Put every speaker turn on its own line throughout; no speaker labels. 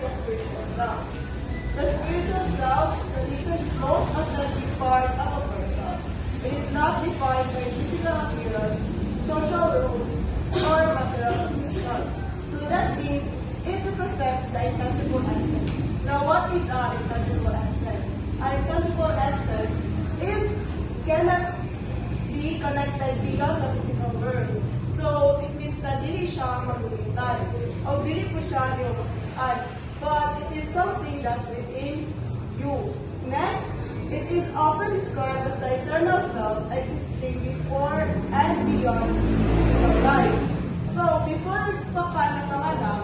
the spiritual self. The spiritual self is the deepest, most authentic part of a person. It is not defined by physical appearance, social rules, or material possessions. So that means it represents the intangible essence. Now, what is our intangible essence? Our intangible essence cannot be connected beyond the physical world. So, it means na dili siya magulitan. O dili po siya yung but it is something that's within you. Next, it is often described as the eternal self existing before and beyond physical life. So, before pa ka nakanganak,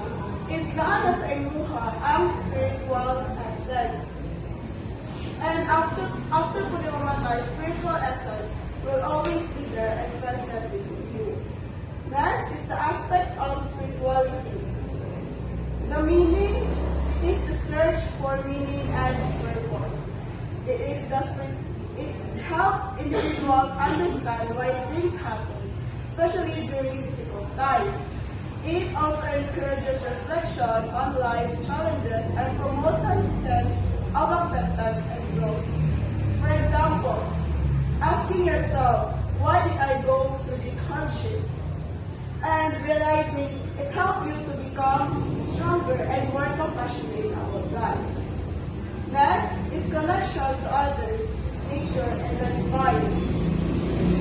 is naa sa imuha ang spiritual essence. And after po yung mamatay, spiritual essence will always be there and present with you. Next is the aspects of spirituality. The meaning is the search for meaning and purpose. It helps individuals understand why things happen, especially during difficult times. It also encourages reflection on life's challenges and promotes a sense of acceptance and growth. For example, asking yourself, why did I go through this hardship? And realizing it helped you to become stronger and more compassionate about life. Next is connection to others, nature, and the divine.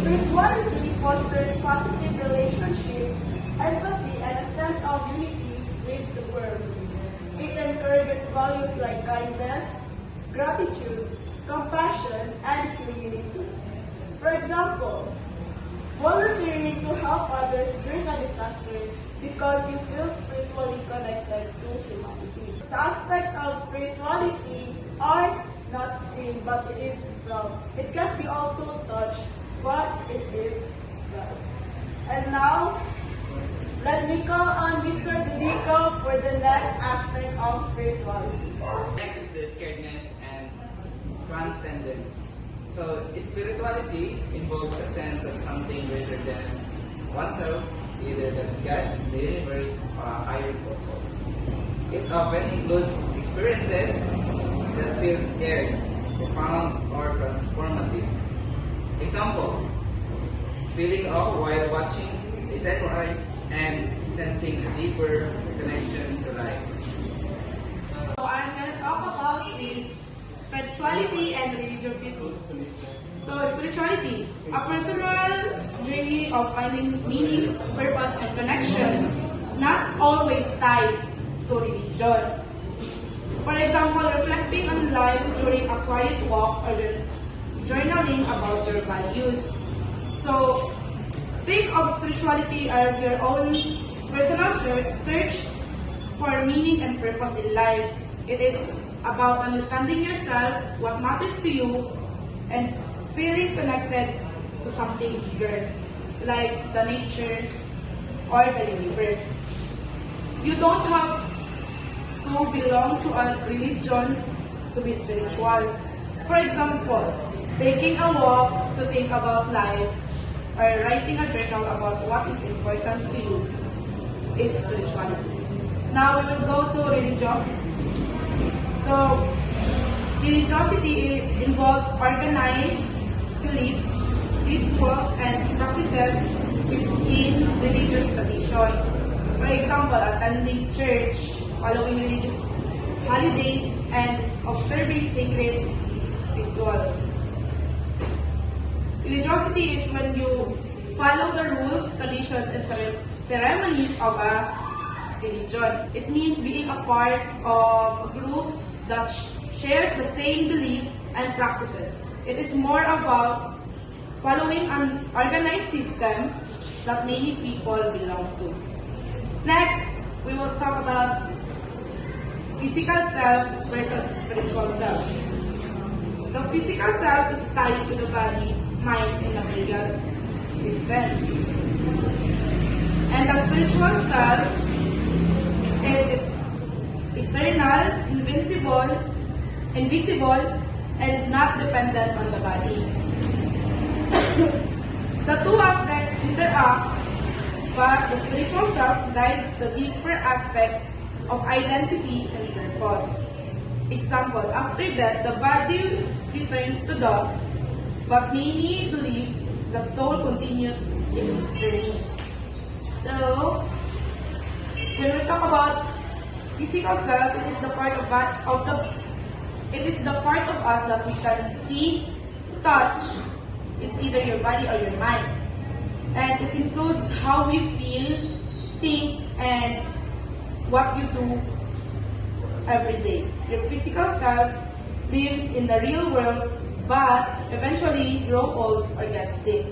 Spirituality fosters positive relationships, empathy, and a sense of unity with the world. It encourages values like kindness, gratitude, compassion, and humility. For example, volunteering to help others during a disaster because you feel spiritually connected to humanity. The aspects of spirituality are not seen, but it is felt. It can be also touched, but it is felt. And now, let me call on Mr. Dedico for the next aspect of spirituality.
Next is the scaredness and transcendence. So, spirituality involves a sense of something greater than oneself, either that's God, the universe, or a higher purpose. It often includes experiences that feel scared, profound, or transformative. Example, feeling awe while watching a sunrise and sensing a deeper connection to life.
So I'm going to talk about spirituality and religiosity. So spirituality, a personal journey of finding meaning, purpose, and connection, not always tied to religion. For example, reflecting on life during a quiet walk or journaling about your values. So think of spirituality as your own personal search for meaning and purpose in life. It is about understanding yourself, what matters to you, and feeling connected to something bigger, like the nature or the universe. You don't have to belong to a religion to be spiritual. For example, taking a walk to think about life or writing a journal about what is important to you is spirituality. Now we will go to religiosity. So, religiosity involves organized beliefs, rituals, and practices in religious tradition. For example, attending church, following religious holidays, and observing sacred rituals. Religiosity is when you follow the rules, traditions, and ceremonies of a religion. It means being a part of a group that shares the same beliefs and practices. It is more about following an organized system that many people belong to. Next, we will talk about physical self versus spiritual self. The physical self is tied to the body, mind, and material systems. And the spiritual self is eternal, invisible, and not dependent on the body. The two aspects interact, but the spiritual self guides the deeper aspects
of identity and purpose. Example, after death, the body returns to dust, but many believe the soul continues its journey. So, when we talk about physical self, it is the part of us that we can see, touch. It's either your body or your mind. And it includes how we feel, think, and what you do every day. Your physical self lives in the real world, but eventually grow old or get sick.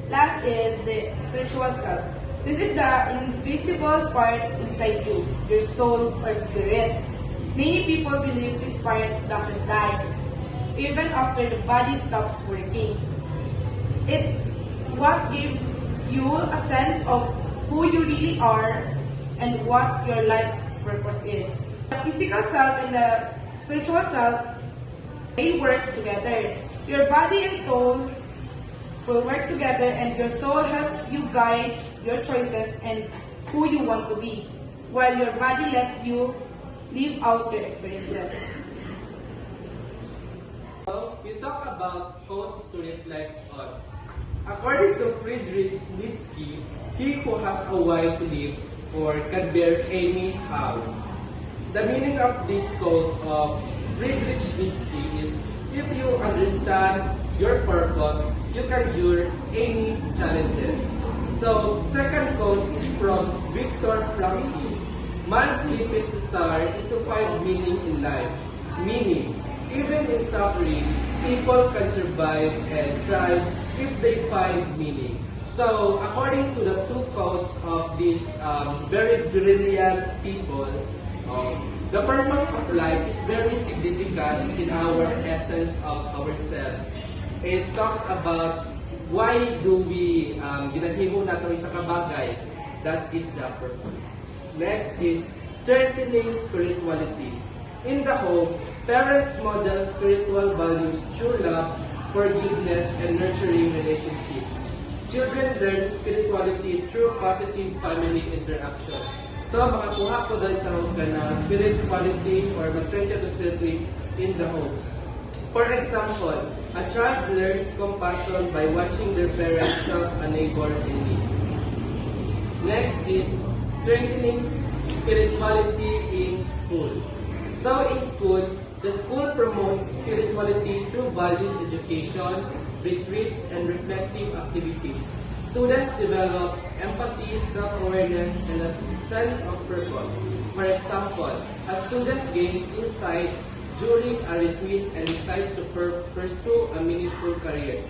Last is the spiritual self. This is the invisible part inside you, your soul or spirit. Many people believe this part doesn't die, even after the body stops working. It's what gives you a sense of who you really are and what your life's purpose is. The physical self and the spiritual self, they work together. Your body and soul will work together, and your soul helps you guide your choices and who you want to be, while your body lets you live out your experiences.
So, we talk about quotes to reflect on. According to Friedrich Nietzsche, he who has a why to live for can bear any how. The meaning of this quote of Friedrich Nietzsche is, if you understand your purpose, you can endure any challenges. So, second quote is from Viktor Frankl. Man's deepest desire is to find meaning in life. Meaning, even in suffering, people can survive and thrive if they find meaning. So, according to the two quotes of these very brilliant people, the purpose of life is very significant in our essence of ourselves. It talks about why do we ginahimo nato isa ka bagay. That is the purpose. Next is strengthening spirituality. In the home, parents model spiritual values through love, forgiveness, and nurturing relationships. Children learn spirituality through positive family interactions. So, makakuha ko dahil tawag ka na spirituality or ma-strengthen to spirituality in the home. For example, a child learns compassion by watching their parents help a neighbor in need. Next is strengthening spirituality in school. So in school, the school promotes spirituality through values education, retreats, and reflective activities. Students develop empathy, self-awareness, and a sense of purpose. For example, a student gains insight during a retreat and decides to pursue a meaningful career.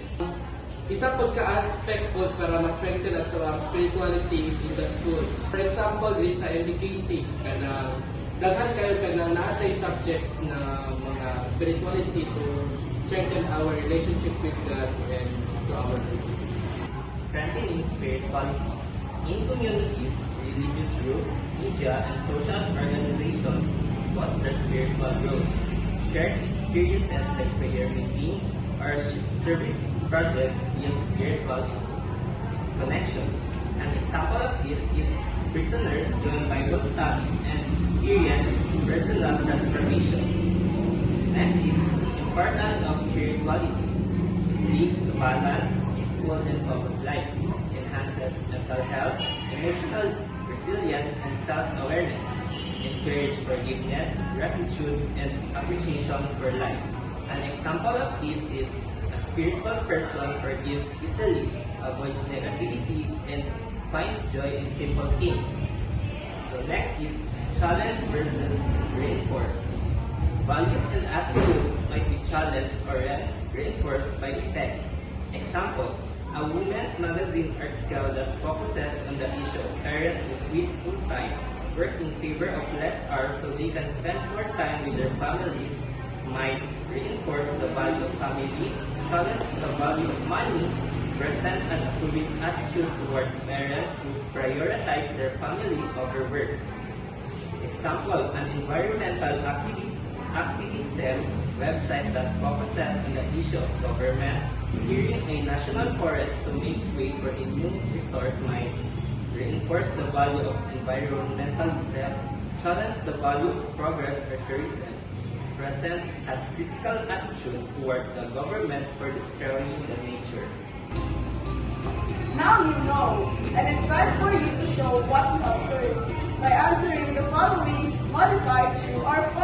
Isa po ka-aspect po para ma-strengthen ato ang spirituality is in the school. For example, diri sa MDKC, kanang daghan kayo kanang naatay subjects na mga spirituality to strengthen our relationship with God and to our people.
Strengthening spirituality. In communities, religious groups, media, and social organizations foster spiritual growth. Shared experiences like prayer meetings or service projects build spiritual connection. An example of this is prisoners join Bible study and experience personal transformation. Next is importance of spirituality. Leads to balance, peaceful, and focused life. Enhances mental health, emotional resilience, and self-awareness. Encourage forgiveness, gratitude, and appreciation for life. An example of this is a spiritual person forgives easily, avoids negativity, and finds joy in simple things. So next is challenge versus reinforce. Values and attributes might be challenged or reinforced by the text. Example, a women's magazine article that focuses on the issue of parents who quit full-time, work in favor of less hours so they can spend more time with their families, might reinforce the value of family, challenge the value of money, present an approving attitude towards parents who prioritize their family over work. Example, an environmental activism website that focuses on the issue of government clearing a national forest to make way for a new resort might reinforce the value of environmental design, challenge the value of progress or tourism, present a critical attitude towards the government for destroying the nature.
Now you know, and it's time for you to show what you have learned by answering the following modified true or false